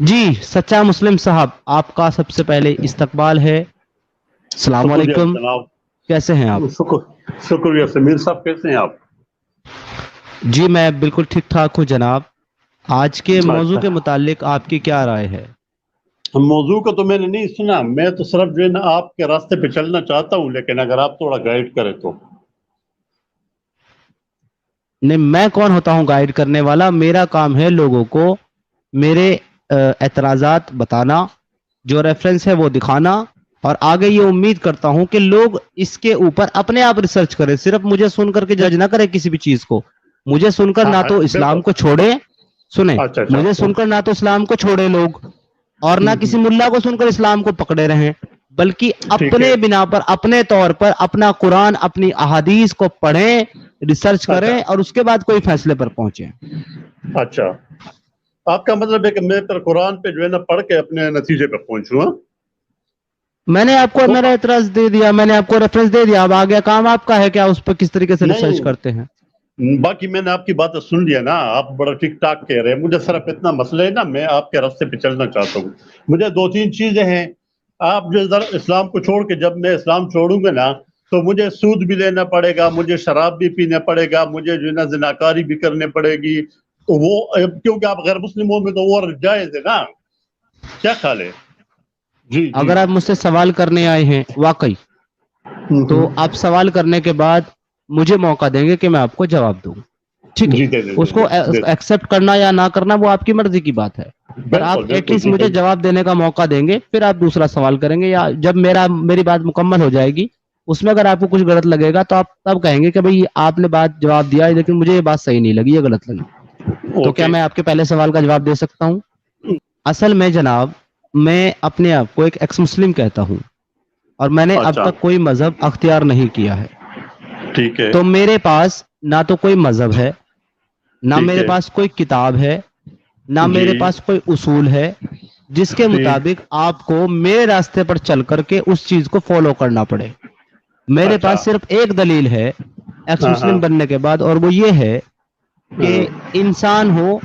جی سچا مسلم صاحب، آپ کا سب سے پہلے استقبال ہے. السلام شکریہ علیکم، جناب. کیسے ہیں آپ؟ شکریہ سمیر صاحب، کیسے ہیں آپ؟ جی میں بالکل ٹھیک ٹھاک ہوں جناب. آج کے موضوع اچھا، کے متعلق آپ کی کیا رائے ہے؟ موضوع کا تو میں نے نہیں سنا. میں تو صرف جو ہے نا آپ کے راستے پہ چلنا چاہتا ہوں، لیکن اگر آپ تھوڑا گائیڈ کریں تو. نہیں، میں کون ہوتا ہوں گائیڈ کرنے والا؟ میرا کام ہے لوگوں کو میرے اعتراضات بتانا، جو ریفرنس ہے وہ دکھانا، اور آگے یہ امید کرتا ہوں کہ لوگ اس کے اوپر اپنے آپ ریسرچ کریں. صرف مجھے سن کر کے جج نہ کریں کسی بھی چیز کو. مجھے سن کر ہاں نہ ہاں تو بالکل. اسلام کو چھوڑے، سنیں، اچھا اچھا. مجھے سن کر نہ تو اسلام کو چھوڑے لوگ، اور نہ کسی ملا کو سن کر اسلام کو پکڑے رہیں، بلکہ ٹھیک ہے. اپنے بنا پر، اپنے طور پر اپنا قرآن، اپنی احادیث کو پڑھیں، ریسرچ اچھا کریں، اور اس کے بعد کوئی فیصلے پر پہنچیں. اچھا، آپ کا مطلب ہے کہ میں پھر قرآن پہ جو ہے نا پڑھ کے اپنے نتیجے پہ پہنچوں. ہاں میں نے آپ کو تو میرا اعتراض دے دیا، میں نے آپ کو ریفرنس دے دیا. اب آگے کام آپ کا ہے کہ آپ اس پہ کس طریقے سے ریسرچ نہیں، کرتے ہیں. باقی میں نے آپ کی باتیں سن لیا نا. آپ بڑا ٹھیک ٹاک کہہ رہے ہیں. مجھے صرف اتنا مسئلہ ہے نا، میں آپ کے راستے پہ چلنا چاہتا ہوں. مجھے دو تین چیزیں ہیں. آپ جو ذرا اسلام کو چھوڑ کے، جب میں اسلام چھوڑوں گا نا تو مجھے سود بھی لینا پڑے گا، مجھے شراب بھی پینا پڑے گا، مجھے جو ہے نا زناکاری بھی کرنے پڑے گی. تو وہ کیونکہ آپ غیر مسلموں میں تو وہ جائز ہے نا. کیا خیال ہے؟ جی جی. اگر آپ مجھ سے سوال کرنے آئے ہیں واقعی، تو آپ سوال کرنے کے بعد مجھے موقع دیں گے کہ میں آپ کو جواب دوں. ٹھیک ہے، جی دے دے اس دے کو دے دے. ایکسپٹ کرنا یا نہ کرنا وہ آپ کی مرضی کی بات ہے، پر آپ بالکل ایٹ بالکل لیسٹ جی مجھے جواب دینے کا موقع دیں گے، پھر آپ دوسرا سوال کریں گے. یا جب میری بات مکمل ہو جائے گی، اس میں اگر آپ کو کچھ غلط لگے گا تو آپ تب کہیں گے کہ بھئی آپ نے بات جواب دیا لیکن مجھے یہ بات صحیح نہیں لگی، یہ غلط لگی. تو کیا اوکے. میں آپ کے پہلے سوال کا جواب دے سکتا ہوں؟ اصل میں جناب، میں اپنے آپ کو ایک ایکس مسلم کہتا ہوں، اور میں نے اب اچھا تک کوئی مذہب اختیار نہیں کیا ہے. ٹھیک ہے. تو میرے پاس نہ تو کوئی مذہب ہے، نہ ٹھیک میرے ہے پاس کوئی کتاب ہے، نہ جی میرے پاس کوئی اصول ہے جس کے جی. مطابق آپ کو میرے راستے پر چل کر کے اس چیز کو فالو کرنا پڑے. میرے اچھا. پاس صرف ایک دلیل ہے ایکس ہاں ہاں مسلم بننے کے بعد، اور وہ یہ ہے کہ ہاں انسان ہو،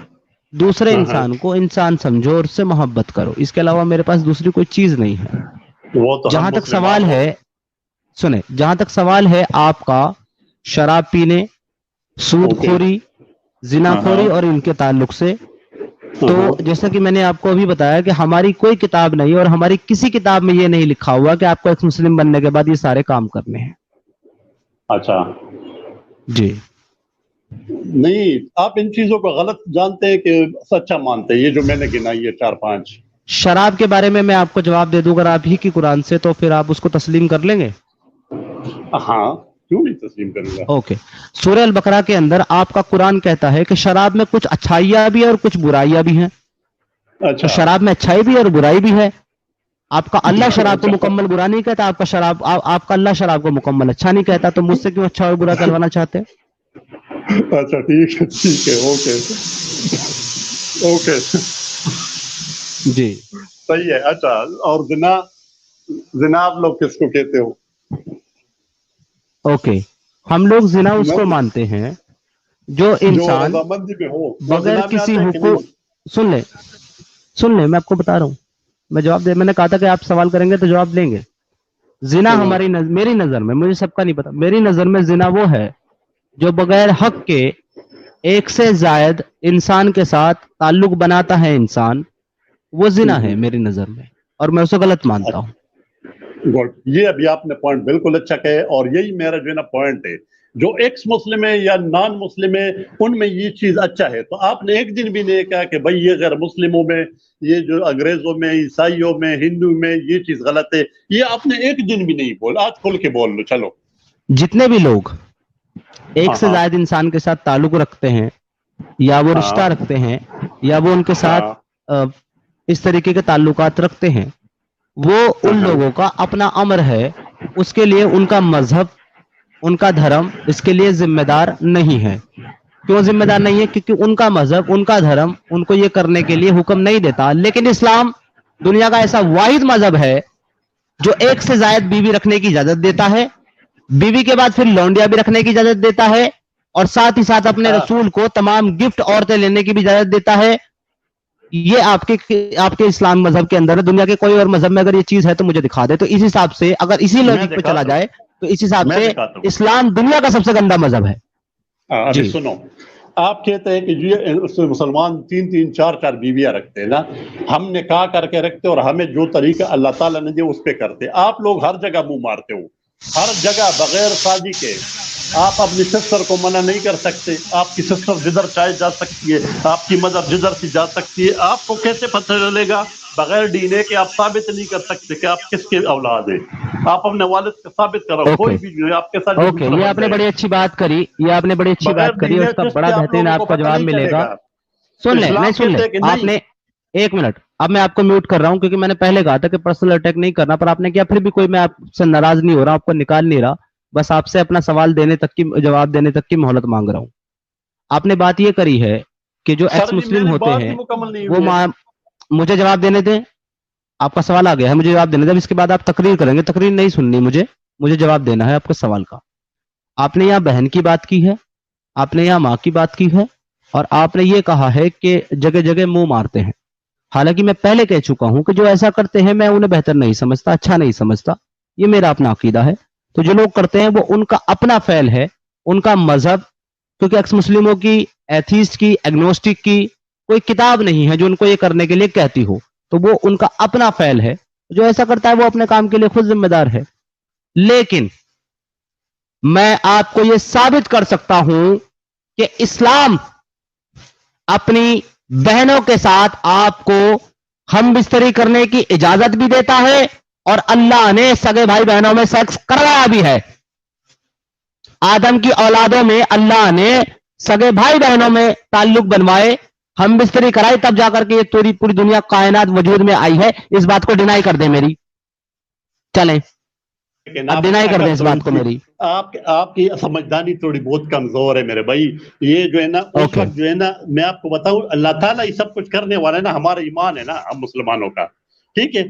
دوسرے ہاں ہاں. انسان کو انسان سمجھو اور اس سے محبت کرو. اس کے علاوہ میرے پاس دوسری کوئی چیز نہیں ہے. وہ تو ہم جہاں تک مسلم سوال آپ ہو. ہے، سنیں، جہاں تک سوال ہے آپ کا شراب پینے، سود اوکے. خوری، زنا ہاں ہاں خوری اور ان کے تعلق سے، ہاں تو ہاں. جیسا کہ میں نے آپ کو ابھی بتایا کہ ہماری کوئی کتاب نہیں، اور ہماری کسی کتاب میں یہ نہیں لکھا ہوا کہ آپ کو ایک مسلم بننے کے بعد یہ سارے کام کرنے ہیں. اچھا. جی نہیں، آپ ان چیزوں کو غلط جانتے ہیں کہ سچا مانتے ہیں؟ یہ جو میں نے گنائی ہے چار پانچ. شراب کے بارے میں آپ کو جواب دے دوں اگر آپ ہی کی قرآن سے، تو پھر آپ اس کو تسلیم کر لیں گے؟ ہاں، کیوں نہیں تسلیم کروں گا. اوکے. سورہ البقرہ کے اندر آپ کا قرآن کہتا ہے کہ شراب میں کچھ اچھائیاں بھی اور کچھ برائیاں بھی ہیں. تو اچھا شراب میں اچھائی بھی اور برائی بھی ہے. آپ کا اللہ شراب کو اچھا مکمل برا نہیں کہتا، آپ کا اللہ شراب کو مکمل اچھا نہیں کہتا. تو مجھ سے کیوں اچھا اور برا کہلوانا چاہتے ہیں؟ اچھا ٹھیک ہے ٹھیک ہے. Okay okay. جی صحیح ہے. اچھا، اور زنا، زنا آپ لوگ کس کو کہتے ہو؟ اوکے. ہم لوگ زنا اس کو مانتے ہیں جو جو انسان رضامندی میں ہو وہ بغیر زنا میں کسی آتا ہے کہ حقوق، نہیں؟ سن لیں میں آپ کو بتا رہا ہوں. میں نے کہا تھا کہ آپ سوال کریں گے تو جواب دیں گے. زنا میری نظر میں، مجھے سب کا نہیں پتا، میری نظر میں زنا وہ ہے جو بغیر حق کے ایک سے زائد انسان کے ساتھ تعلق بناتا ہے انسان، وہ زنا ہے میری نظر میں، اور میں اسے غلط مانتا ہوں. گڈ. یہ ابھی آپ نے پوائنٹ بالکل اچھا کہے، اور یہی میرا جو ہے نا پوائنٹ ہے. جو ایکس مسلم ہے یا نان مسلم ہے ان میں یہ چیز اچھا ہے. تو آپ نے ایک دن بھی نہیں کہا کہ بھائی یہ غیر مسلموں میں، یہ جو انگریزوں میں، عیسائیوں میں، ہندو میں یہ چیز غلط ہے. یہ آپ نے ایک دن بھی نہیں بولا. آج کھل کے بول لو. چلو. جتنے بھی لوگ ایک ہاں سے ہاں زائد انسان کے ساتھ تعلق رکھتے ہیں، یا وہ رشتہ ہاں رکھتے ہیں، یا وہ ان کے ساتھ ہاں اس طریقے کے تعلقات رکھتے ہیں، وہ ہاں ان ہاں لوگوں کا اپنا امر ہے. اس کے لیے ان کا مذہب، ان کا دھرم اس کے لیے ذمہ دار نہیں ہے. کیوں ذمہ دار نہیں ہے؟ کیونکہ ان کا مذہب، ان کا دھرم ان کو یہ کرنے کے لیے حکم نہیں دیتا. لیکن اسلام دنیا کا ایسا واحد مذہب ہے جو ایک سے زائد بیوی رکھنے کی اجازت دیتا ہے، بیوی کے بعد پھر لونڈیا بھی رکھنے کی اجازت دیتا ہے، اور ساتھ ہی ساتھ اپنے ہاں. رسول کو تمام گفٹ عورتیں لینے کی بھی اجازت دیتا ہے. یہ آپ کے اسلام مذہب کے اندر ہے، دنیا کے کوئی اور مذہب میں اگر یہ چیز ہے تو مجھے دکھا دے. تو اس حساب سے اگر اسی لوجک پہ چلا جائے تو اس حساب سے اسلام دنیا کا سب سے گندا مذہب ہے. ابھی سنو، آپ کہتے ہیں کہ یہ مسلمان 3 4 بیویاں رکھتے ہیں نا، ہم نکاح کر کے رکھتے اور ہمیں جو طریقہ اللہ تعالیٰ نے دیا اس پہ کرتے. آپ لوگ ہر جگہ منہ مارتے ہو، ہر جگہ بغیر شادی کے. آپ اپنی سسٹر کو منع نہیں کر سکتے، آپ کی سسٹر جدھر چاہے جا سکتی ہے، آپ کی مدر جدھر سے جا سکتی ہے. آپ کو کیسے پتہ چلے گا بغیر ڈی این اے کے؟ آپ ثابت نہیں کر سکتے کہ آپ کس کے اولاد ہیں. آپ اپنے والد کو ثابت کرو، کوئی بھی جو ہے آپ کے ساتھ جو دوسرا یہ آپ نے بندہ ہے. بڑی اچھی بات کری، یہ آپ نے بڑی اچھی بغیر بات کری ڈی اور این اس کا اے ٹیسٹ بڑا کے آپ بہترین لوگوں آپ کو کو پتہ جواب نہیں ملے چلے گا. گا. سن لیں اسلام سن لیں کہتے ہیں کہ آپ نہیں. نے. ایک منٹ، اب میں آپ کو میوٹ کر رہا ہوں کیونکہ میں نے پہلے کہا تھا کہ پرسنل اٹیک نہیں کرنا، پر آپ نے کیا. پھر بھی کوئی، میں آپ سے ناراض نہیں ہو رہا، آپ کو نکال نہیں رہا، بس آپ سے اپنا سوال دینے تک کی، جواب دینے تک کی مہلت مانگ رہا ہوں. آپ نے بات یہ کری ہے کہ جو ایکس سر جی مسلم میری ہوتے بات ہیں ہی مکمل نہیں وہ ہوئی ہے. مجھے جواب دینے دیں. آپ کا سوال آ گیا ہے، مجھے جواب دینے دیں. اس کے بعد آپ تقریر کریں گے، تقریر نہیں سننی مجھے جواب دینا ہے آپ کے سوال کا. آپ نے یہاں بہن کی بات کی ہے، آپ نے یہاں ماں کی بات کی ہے، اور آپ نے یہ کہا ہے کہ جگہ جگہ منہ مارتے ہیں. حالانکہ میں پہلے کہہ چکا ہوں کہ جو ایسا کرتے ہیں میں انہیں بہتر نہیں سمجھتا، اچھا نہیں سمجھتا. یہ میرا اپنا عقیدہ ہے. تو جو لوگ کرتے ہیں وہ ان کا اپنا فعل ہے، ان کا مذہب. کیونکہ ایکس مسلموں کی، ایتھیسٹ کی، ایگنوسٹک کی کوئی کتاب نہیں ہے جو ان کو یہ کرنے کے لیے کہتی ہو. تو وہ ان کا اپنا فعل ہے. جو ایسا کرتا ہے وہ اپنے کام کے لیے خود ذمہ دار ہے. لیکن میں آپ کو یہ ثابت کر سکتا ہوں کہ اسلام اپنی بہنوں کے ساتھ آپ کو ہم بستری کرنے کی اجازت بھی دیتا ہے، اور اللہ نے سگے بھائی بہنوں میں سیکس کروایا بھی ہے. آدم کی اولادوں میں اللہ نے سگے بھائی بہنوں میں تعلق بنوائے، ہم بستری کرائی، تب جا کر کے یہ پوری دنیا کائنات وجود میں آئی ہے. اس بات کو ڈینائی کر دیں میری. چلیں اب ڈینائی کر دیں اس بات کو میری. آپ کی سمجھداری تھوڑی بہت کمزور ہے میرے بھائی. یہ جو ہے نا اس وقت جو ہے نا، میں آپ کو بتاؤں، اللہ تعالیٰ یہ سب کچھ کرنے والا ہے نا. ہمارا ایمان ہے نا ہم مسلمانوں کا، ٹھیک ہے.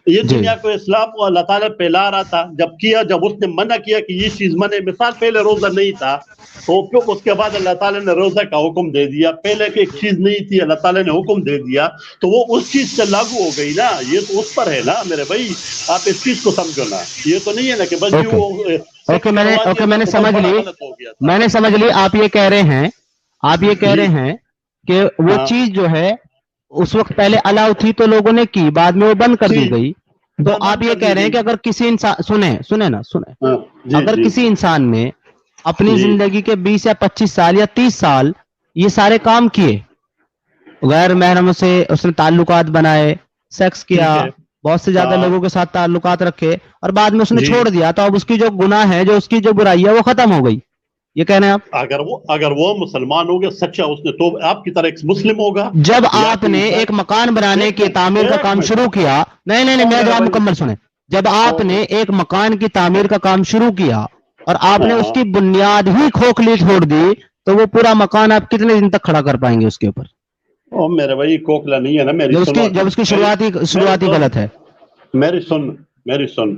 یہ دنیا کو اسلام کو اللہ تعالیٰ پھیلا رہا تھا. جب اس نے منع کیا کہ یہ چیز منع، مثال پہلے روزہ نہیں تھا، تو پھر اس کے بعد اللہ تعالیٰ نے روزہ کا حکم دے دیا. پہلے کہ ایک چیز نہیں تھی، اللہ تعالیٰ نے حکم دے دیا، تو وہ اس چیز سے لاگو ہو گئی نا. یہ تو اس پر ہے نا میرے بھائی. آپ اس چیز کو سمجھو نا. یہ تو نہیں ہے نا کہ بس میں نے سمجھ لی، میں نے سمجھ لی. آپ یہ کہہ رہے ہیں کہ وہ چیز جو ہے اس وقت پہلے الاؤ تھی تو لوگوں نے کی، بعد میں وہ بند کر دی گئی. تو آپ یہ کہہ رہے ہیں کہ اگر کسی انسان، سنیں اگر کسی انسان نے اپنی زندگی کے 20 یا 25 سال یا 30 سال یہ سارے کام کیے، غیر محرم سے اس نے تعلقات بنائے، سیکس کیا، بہت سے زیادہ لوگوں کے ساتھ تعلقات رکھے، اور بعد میں اس نے چھوڑ دیا، تو اب اس کی جو گناہ ہے، جو اس کی جو برائی ہے وہ ختم ہو گئی. یہ کہہ رہے ہیں آپ؟ اگر وہ مسلمان ہو گیا سچا، اس نے تو آپ کی طرح ایک مسلم ہوگا. جب آپ نے ایک مکان بنانے کی تعمیر کا کام شروع کیا، نہیں میرا جواب مکمل سنیں. جب آپ نے ایک مکان کی تعمیر کا کام شروع کیا اور آپ نے اس کی بنیاد ہی کھوکھلی چھوڑ دی، تو وہ پورا مکان آپ کتنے دن تک کھڑا کر پائیں گے اس کے اوپر؟ میرے بھائی کھوکھلا نہیں ہے نا. جب اس کی شروعاتی غلط ہے. میری سن.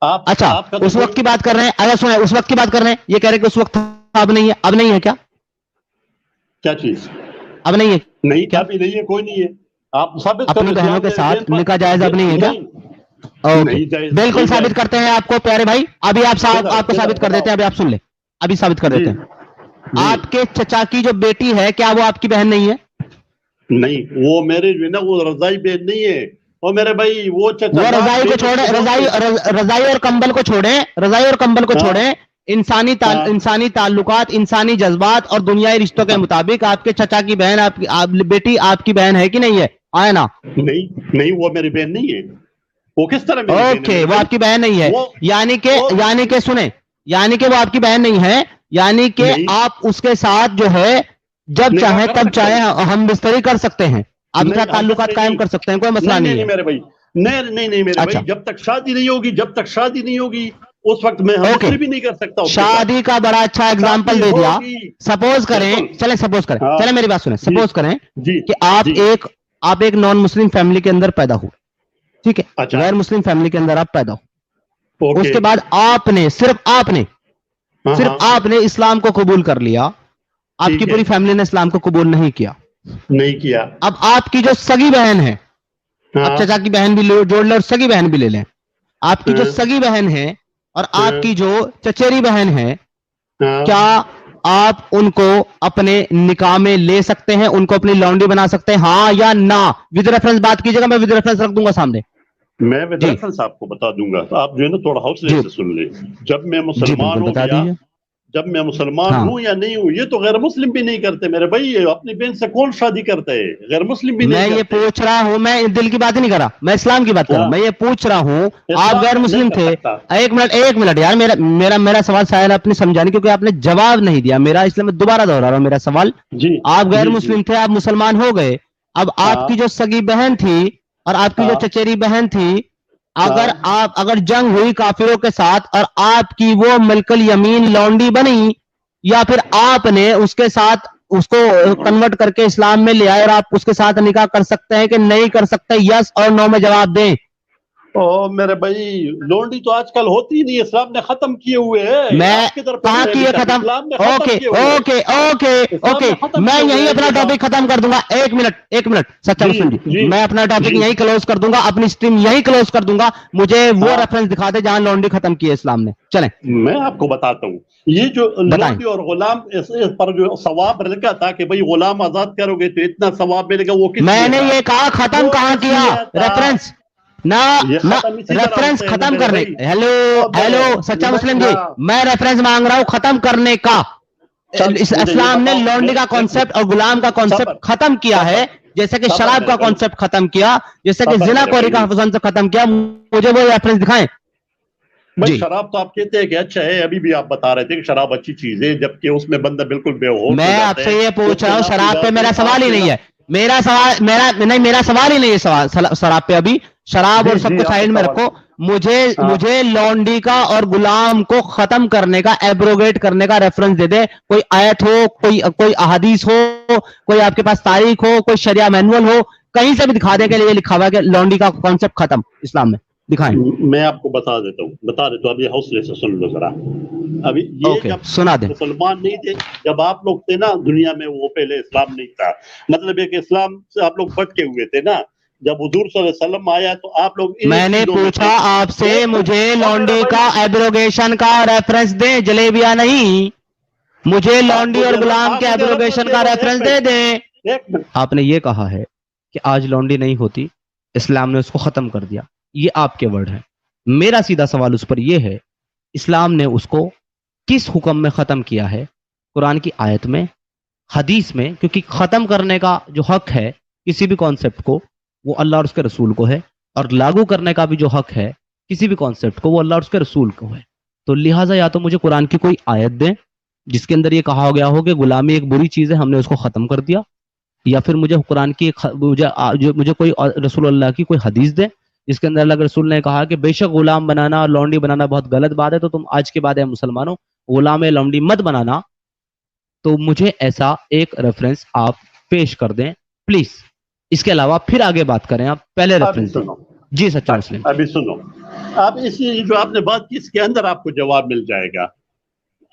اچھا اس وقت کی بات کر رہے ہیں. اگر سنیں اس وقت کی بات کر رہے ہیں، یہ کہہ رہے کہ اس وقت اب نہیں ہے. اب نہیں ہے کیا چیز؟ اب نہیں ہے. نہیں ابھی نہیں ہے، کوئی نہیں ہے. آپ ثابت اپنی بہنوں کے ساتھ نکاح جائز اب نہیں ہے کیا؟ بالکل ثابت کرتے ہیں آپ کو پیارے بھائی. ابھی آپ کو ثابت کر دیتے ہیں. ابھی آپ سن لیں، ابھی ثابت کر دیتے ہیں. آپ کے چچا کی جو بیٹی ہے، کیا وہ آپ کی بہن نہیں ہے؟ نہیں، وہ میرے جو ہے نا وہ رضائی بہن نہیں ہے. وہ میرے بھائی وہ رضائی کو چھوڑیں، رضائی اور کمبل کو چھوڑیں. انسانی تعلقات، انسانی جذبات اور دنیائی رشتوں کے مطابق آپ کے چچا کی بہن، بیٹی آپ کی بہن ہے کہ نہیں ہے؟ آئے نا. نہیں وہ میری بہن نہیں ہے. وہ کس طرح اوکے وہ آپ کی بہن نہیں ہے، یعنی کہ سنیں، یعنی کہ وہ آپ کی بہن نہیں ہے، یعنی کہ آپ اس کے ساتھ جو ہے جب چاہیں تب چاہیں ہم بستری کر سکتے ہیں، آپ کے ساتھ تعلقات قائم کر سکتے ہیں، کوئی مسئلہ نہیں ہے میرے بھائی. نہیں میرے بھائی، جب تک شادی نہیں ہوگی اس وقت میں ہم بھی نہیں کر سکتا. شادی کا بڑا اچھا اگزامپل دے دیا. سپوز کریں، چلیں میری بات سنیں. سپوز کریں کہ آپ ایک نان مسلم فیملی کے اندر پیدا ہوئے، ٹھیک ہے، غیر مسلم فیملی کے اندر آپ پیدا ہو. اس کے بعد صرف آپ نے اسلام کو قبول کر لیا. آپ کی پوری فیملی نے اسلام کو قبول نہیں کیا. نہیں کیا. اب آپ کی جو سگی بہن ہے, اب ہاں چچا کی بہن بھی جوڑ لیں اور سگی بہن بھی لے لیں, آپ کی جو سگی بہن ہے اور آپ کی جو چچیری بہن ہے, ہاں کیا آپ ان کو اپنے نکاح میں لے سکتے ہیں, ان کو اپنی لونڈی بنا سکتے ہیں, ہاں یا نہ؟ ود ریفرنس بات کیجیے گا, میں ود ریفرنس رکھ دوں گا سامنے. میں ود جی ریفرنس آپ کو بتا دوں گا, آپ جو ہے نا تھوڑا حوصلے جی سے سن لیں. جب میں جی مسلمان بالکل ہوں بتا یا دیجیے. جب میں مسلمان ہاں ہوں یا نہیں ہوں, یہ تو غیر مسلم بھی نہیں کرتے میرے بھائی. اپنی بہن سے کون شادی کرتا ہے؟ غیر مسلم بھی نہیں میں یہ کرتے. پوچھ رہا ہوں, میں دل کی بات ہی نہیں کر رہا, میں اسلام کی بات کر رہا ہوں. ہاں میں یہ پوچھ رہا ہوں, آپ اسلام غیر نہیں مسلم کر تھے. سکتا. ایک منٹ یار, میرا سوال شاید آپ نے سمجھا نہیں, کیونکہ آپ نے جواب نہیں دیا میرا, اس لیے میں دوبارہ دوہرا رہا ہوں میرا سوال. جی آپ غیر جی جی مسلم تھے, آپ مسلمان ہو گئے. اب آپ ہاں کی جو سگی بہن تھی اور آپ کی جو ہاں چچیری بہن تھی, ہاں اگر جنگ ہوئی کافروں کے ساتھ اور آپ کی وہ ملک الیمین لونڈی بنی, یا پھر آپ نے اس کے ساتھ اس کو کنورٹ کر کے اسلام میں لے آئے اور آپ اس کے ساتھ نکاح کر سکتے ہیں کہ نہیں کر سکتے؟ یس اور نو میں جواب دیں. او میرے بھائی, لونڈی تو آج کل ہوتی ہی نہیں, اسلام نے ختم کیے ہوئے ہیں. میں آپ کی طرف کہاں پڑھے کی ابھی ہے تک, ختم؟ اسلام نے ختم اوکے کیے ہوئے ہیں. اوکے اوکے اسلام اوکے, نے ختم میں کیے ہوئے یہیں ہیں اپنا یہ ٹاپک بات. ختم کر دوں گا. ایک منٹ سچا جی مسلم جی, جی میں اپنا ٹاپک جی یہیں کلوز کر دوں گا, اپنی اسٹریم یہیں کلوز کر دوں گا. مجھے وہ ہاں ریفرنس دکھا دے جہاں لونڈی ختم کی ہے اسلام نے. چلیں میں آپ کو بتاتا ہوں. یہ جو بتائیں. لونڈی اور غلام اس پر جو ثواب لکھا تھا کہ بھئی غلام آزاد کرو گے تو اتنا ثواب ملے گا, وہ کس میں لیے نے تھا؟ یہ کہا ختم وہ کہاں کس کیا لیے تھا؟ ریفرنس؟ نہ یہ نہ ختم اسی طرح ریفرنس ہوتے ہیں نا ختم میرے کرنے. بھائی. ہیلو او ہیلو سچا میرے بھائی, مسلم جی, ہاں میں ریفرنس مانگ رہا ہوں ختم کرنے کا. چل مجھے یہ اسلام نے بتاؤ. لونڈی کا ایک منٹ, کانسیپٹ اور غلام کا صبر کانسیپٹ ختم کیا ہے, صبر جیسے کہ صبر شراب میرے کا بھائی, کانسیپٹ ختم کیا, جیسے کہ صبر زنا میرے کوری کا بھائی. حفظ ختم کیا. مجھے وہ ریفرنس دکھائیں. بھائی جی شراب تو آپ کہتے ہیں کہ اچھا ہے, ابھی بھی آپ بتا رہے تھے کہ شراب اچھی چیز ہے, جبکہ اس میں بندہ بالکل بے ہوش ہو میں آپ جاتا سے ہے. یہ اس پوچھ کے رہا ہوں, نہ شراب پہ پیدا میرا سوال آپ ہی کے نہیں نہ. ہے. میرا سوال ہی نہیں ہے شراب پہ. ابھی شراب اور جی سب جی کو آپ کا سائڈ میں سوال. رکھو. ہاں مجھے لونڈی کا اور غلام کو ختم کرنے کا, ایبروگیٹ کرنے کا ریفرنس دے دے. کوئی آیت ہو, کوئی احادیث ہو, کوئی آپ کے پاس تاریخ ہو, کوئی شریعہ مینول ہو, کہیں سے بھی دکھا دے کے لیے لکھا ہوا ہے کہ لونڈی کا کانسیپٹ ختم اسلام میں. دکھائیں. میں آپ کو بتا دیتا ہوں. ابھی حوصلے سے سن لو ذرا. ابھی یہ اوکے جب سنا دیں. مسلمان نہیں تھے, جب آپ لوگ تھے نا دنیا میں, وہ پہلے اسلام نہیں تھا. مطلب یہ کہ اسلام سے آپ لوگ بٹ کے ہوئے تھے نا. جب حضور صلی اللہ علیہ وسلم آیا تو آپ لوگ انہی میں نے چیزوں میں تھے. پوچھا آپ سے, ایک منٹ مجھے او میرا لونڈی بھائی, کا ایبروگیشن کا ریفرنس دیں, جلیبیاں نہیں. مجھے لونڈی اور غلام آپ کے مجھے ریفرنس ایبروگیشن دے کا دو. ایک ریفرنس دے منٹ دیں. ایک منٹ آپ نے یہ کہا ہے کہ آج لونڈی نہیں ہوتی, اسلام نے اس کو ختم کر دیا. یہ آپ کے ورڈ ہیں. میرا سیدھا سوال اس پر یہ ہے, اسلام نے اس کو کس حکم میں ختم کیا ہے؟ قرآن کی آیت میں, حدیث میں؟ کیونکہ ختم کرنے کا جو حق ہے کسی بھی کانسیپٹ کو, وہ اللہ اور اس کے رسول کو ہے, اور لاگو کرنے کا بھی جو حق ہے کسی بھی کانسیپٹ کو, وہ اللہ اور اس کے رسول کو ہے. تو لہٰذا یا تو مجھے قرآن کی کوئی آیت دیں جس کے اندر یہ کہا گیا ہو کہ غلامی ایک بری چیز ہے, ہم نے اس کو ختم کر دیا, یا پھر مجھے قرآن کی مجھے کوئی رسول اللہ کی کوئی حدیث دیں جس کے اندر اللہ کے رسول نے کہا کہ بے شک غلام بنانا اور لونڈی بنانا بہت غلط بات ہے, تو تم آج کے بعد ہے مسلمانوں غلام لونڈی مت بنانا. تو مجھے ایسا ایک ریفرنس آپ پیش کر دیں پلیز. اس کے علاوہ پھر آگے بات کریں. آپ پہلے ابھی ریفرنس دیں. سنو. جی سچا مسلم. ابھی سنو. آپ اسی جو آپ نے بات کی, اس کے اندر آپ کو جواب مل جائے گا.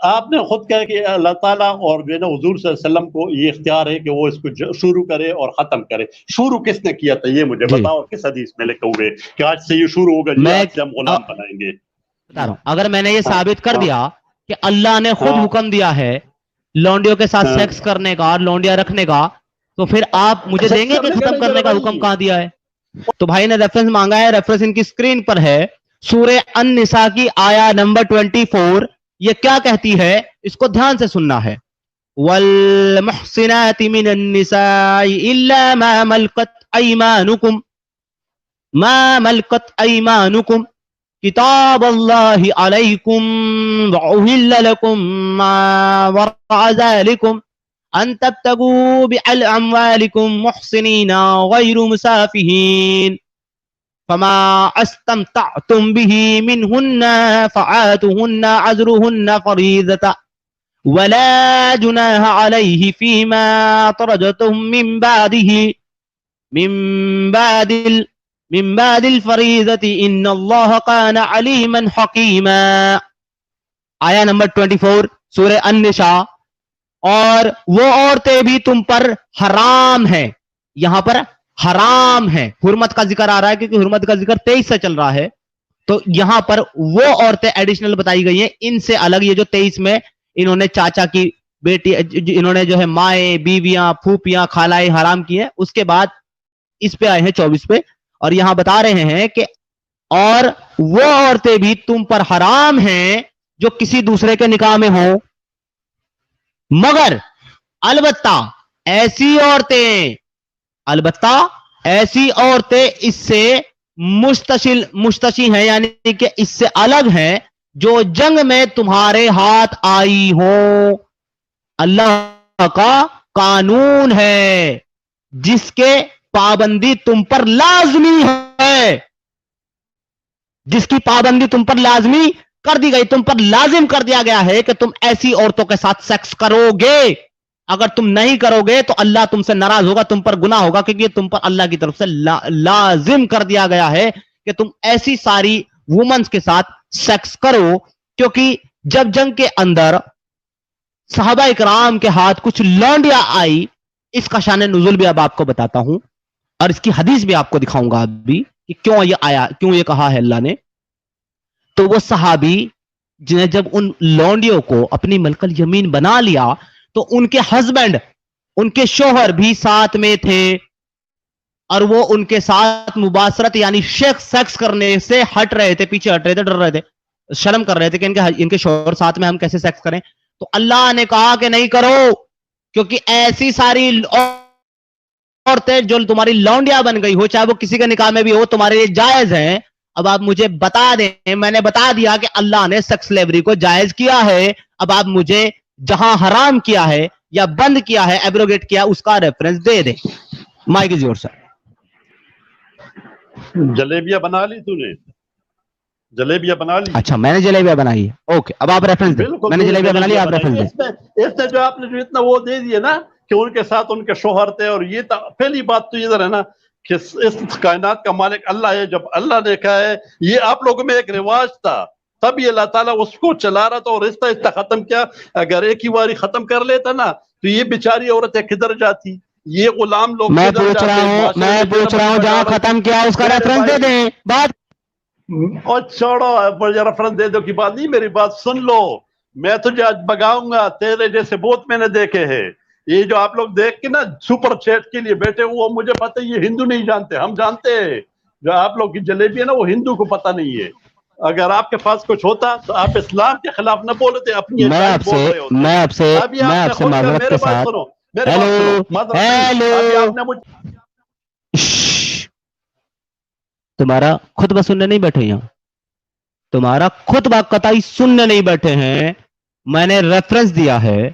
آپ نے خود کہا کہ اللہ تعالیٰ اور جو ہے نا حضور صلی اللہ علیہ وسلم کو یہ اختیار ہے کہ وہ اس کو شروع کرے اور ختم کرے. شروع کس نے کیا تھا یہ مجھے جی بتاؤ, کس حدیث میں لکھے ہوئے کہ آج سے یہ شروع ہوگا, جی میں آج سے ہم غلام بنائیں گے. بتا رہا ہوں, اگر میں نے یہ ہاں ثابت کر ہاں دیا کہ اللہ نے خود ہاں حکم دیا ہے لونڈیوں کے ساتھ ہاں. سیکس کرنے کا اور لونڈیاں رکھنے کا, تو پھر آپ مجھے دیں سیکس گے کہ کرنے کا ختم نہیں میرے کرنے کا حکم بھائی. کہاں دیا ہے؟ تو بھائی نے ریفرنس مانگا ہے, ریفرنس ان کی اسکرین پر ہے, سورہ النساء کی آیا نمبر 24. یہ کیا کہتی ہے اس کو دھیان سے سننا ہے. والمحصنات من النساء الا ما ملكت ايمانكم كتاب الله عليكم وأهل لكم ما وراء ذلكم أن تبتغوا بأموالكم محصنين غير مسافهين فما استمتعتم به منهن فآتوهن أجرهن فريضة ولا جناح عليه فيما ترجتم من بعد الفریضة ان اللہ کان علیما حکیما. آیا نمبر 24 سورہ النساء. اور وہ عورتیں بھی تم پر حرام ہیں. یہاں پر حرام ہے, حرمت کا ذکر آ رہا ہے کیونکہ حرمت کا ذکر 23 سے چل رہا ہے, تو یہاں پر وہ عورتیں ایڈیشنل بتائی گئی ہیں ان سے الگ. یہ جو 23 میں انہوں نے چاچا کی بیٹی, انہوں نے جو ہے مائیں, بیویاں, پھوپیاں, خالائیں حرام کی ہیں, اس کے بعد اس پہ آئے ہیں 24 پہ, اور یہاں بتا رہے ہیں کہ اور وہ عورتیں بھی تم پر حرام ہیں جو کسی دوسرے کے نکاح میں ہوں, مگر البتہ ایسی عورتیں اس سے مستشی ہیں, یعنی کہ اس سے الگ ہیں, جو جنگ میں تمہارے ہاتھ آئی ہوں. اللہ کا قانون ہے جس کے پابندی تم پر لازمی ہے, جس کی پابندی تم پر لازمی کر دی گئی, تم پر لازم کر دیا گیا ہے کہ تم ایسی عورتوں کے ساتھ سیکس کرو گے. اگر تم نہیں کرو گے تو اللہ تم سے ناراض ہوگا, تم پر گناہ ہوگا, کیونکہ تم پر اللہ کی طرف سے لازم کر دیا گیا ہے کہ تم ایسی ساری وومنز کے ساتھ سیکس کرو. کیونکہ جب جنگ کے اندر صحابہ اکرام کے ہاتھ کچھ لونڈیاں آئی, اس کا شان نزول بھی اب آپ کو بتاتا ہوں, اور اس کی حدیث بھی آپ کو دکھاؤں گا ابھی کہ کیوں یہ آیا, کیوں یہ کہا ہے اللہ نے. تو وہ صحابی جنہیں جب ان لونڈیوں کو اپنی ملک الیمین بنا لیا تو ان کے ہسبینڈ, ان کے شوہر بھی ساتھ میں تھے, اور وہ ان کے ساتھ مباشرت یعنی سیکس کرنے سے ہٹ رہے تھے, پیچھے ہٹ رہے تھے, ڈر رہے تھے, شرم کر رہے تھے کہ ان کے شوہر ساتھ میں ہم کیسے سیکس کریں. تو اللہ نے کہا کہ نہیں کرو, کیونکہ ایسی ساری عورتیں جو تمہاری لونڈیاں بن گئی ہو, چاہے وہ کسی کے نکاح میں بھی ہو, تمہارے لیے جائز ہیں. اب آپ مجھے بتا دیں, میں نے بتا دیا کہ اللہ نے سیکس سلیوری کو جائز کیا ہے, اب آپ مجھے جہاں حرام کیا ہے یا بند کیا ہے, ایبروگیٹ کیا, اس کا ریفرنس دے دیں. مائک از یورز سر. جلیبیاں بنا لی تو نے, جلیبیاں بنا لی. اچھا میں نے جلیبیاں بنائی ہے, اوکے اب آپ ریفرنس دیں. میں نے جلیبیاں بنا لی, آپ ریفرنس دیں. اس نے جو آپ نے جو اتنا وہ دے دیا نا کہ ان کے ساتھ ان کے شوہر تھے, اور یہ پہلی بات تو ادھر ہے نا کہ اس کائنات کا مالک اللہ ہے. جب اللہ نے کہا ہے, یہ آپ لوگوں میں ایک رواج تھا, تب یہ اللہ تعالیٰ اس کو چلا رہا تھا اور آہستہ آہستہ ختم کیا. اگر ایک ہی باری ختم کر لیتا نا تو یہ بیچاری عورتیں کدھر جاتی, یہ غلام لوگ. میں پوچھ رہا ہوں جہاں ختم کیا اس کا ریفرنس دے دیں. بات اور چھوڑو, ریفرنس دے دو کی بات نہیں, میری بات سن لو. میں تجھے آج بگاؤں گا, تیرے جیسے بہت میں نے دیکھے ہیں. یہ جو آپ لوگ دیکھ کے نا سپر چیٹ کے لیے بیٹھے, وہ مجھے پتہ ہے یہ ہندو نہیں جانتے, ہم جانتے ہیں. جو آپ لوگ کی جلیبی ہے نا وہ ہندو کو پتہ نہیں ہے. اگر آپ کے پاس کچھ ہوتا تو آپ اسلام کے خلاف نہ بولتے, اپنی میں آپ سے معذرت کے ساتھ. تمہارا خطبہ سننے نہیں بیٹھے یہاں, تمہارا خطبہ قطعی سننے نہیں بیٹھے ہیں. میں نے ریفرنس دیا ہے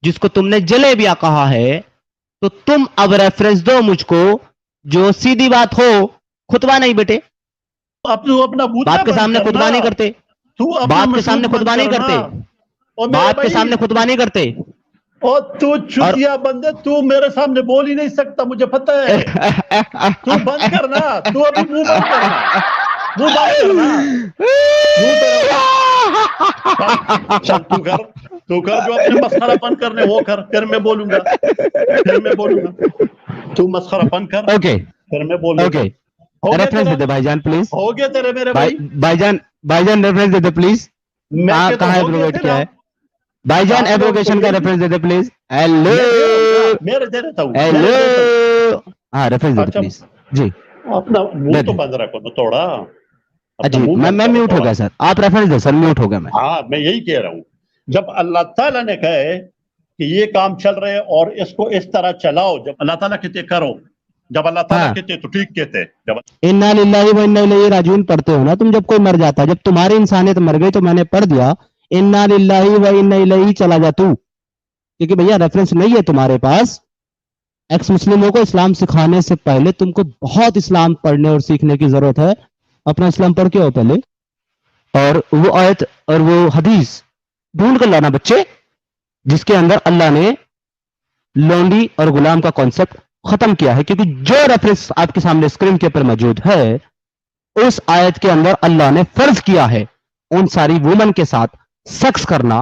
جس کو تم نے جلیبیاں کہا ہے, تو تم اب ریفرنس دو مجھ کو, جو سیدھی بات ہو. خطبہ نہیں بیٹے, باپ کے سامنے خطبہ نہیں کرتے, باپ کے سامنے خطبہ نہیں کرتے, باپ کے سامنے خطبہ نہیں کرتے. اور تو چوتیا بندے, تو میرے سامنے بول ہی نہیں سکتا, مجھے پتہ ہے. تو بند کرنا, تو ابھی منہ بند کرنا, منہ بند کرنا. چل تو کر جو اپنے مسخرہ پن کرنے وہ کر, پھر میں بولوں گا, تو مسخرہ پن کر, پھر میں بولوں گا. ریفرنس دے دے بھائی جان پلیز. ہو گیا تیرے میرے بھائی جان ریفرنس دے دے پلیز. کہاں ایبروگیٹ کیا ہے بھائی جان, ایبروگیشن کا reference they they please. Hello میرے دے دیتا ہوں. ہیلو, ہاں ریفرنس دے دے پلیز. جی اپنا منہ تو بند رکھو نا تھوڑا. جی میں میوٹ ہو گیا سر, آپ ریفرنس دیں سر, میوٹ ہو گیا میں. ہاں میں یہی کہہ رہا ہوں, جب اللہ تعالیٰ نے کہا ہے کہ یہ کام چل رہے اور اس کو اس طرح چلاؤ, جب اللہ تعالیٰ کہتے کرو, جب اللہ تعالیٰ کہتے تو ٹھیک کہتے. انا للہ و انا الیہ راجعون پڑھتے ہو نا تم, جب کوئی مر جاتا, جب تمہاری انسانیت مر گئی تو میں نے پڑھ دیا انا للہ و انا الیہ, چلا جا تو, کیونکہ بھیا ریفرنس نہیں ہے تمہارے پاس. ایکس مسلموں کو اسلام سکھانے سے پہلے تم کو بہت اسلام پڑھنے اور سیکھنے کی ضرورت ہے. اپنا اسلام پڑھ کے ہو پہلے, اور وہ آیت اور وہ حدیث ڈھونڈ کر لانا بچے, جس کے اندر اللہ نے لونڈی اور غلام کا کانسیپٹ ختم کیا ہے. کیونکہ جو ریفرنس آپ کے سامنے اسکرین کے اوپر موجود ہے, اس آیت کے اندر اللہ نے فرض کیا ہے ان ساری وومن کے ساتھ سیکس کرنا,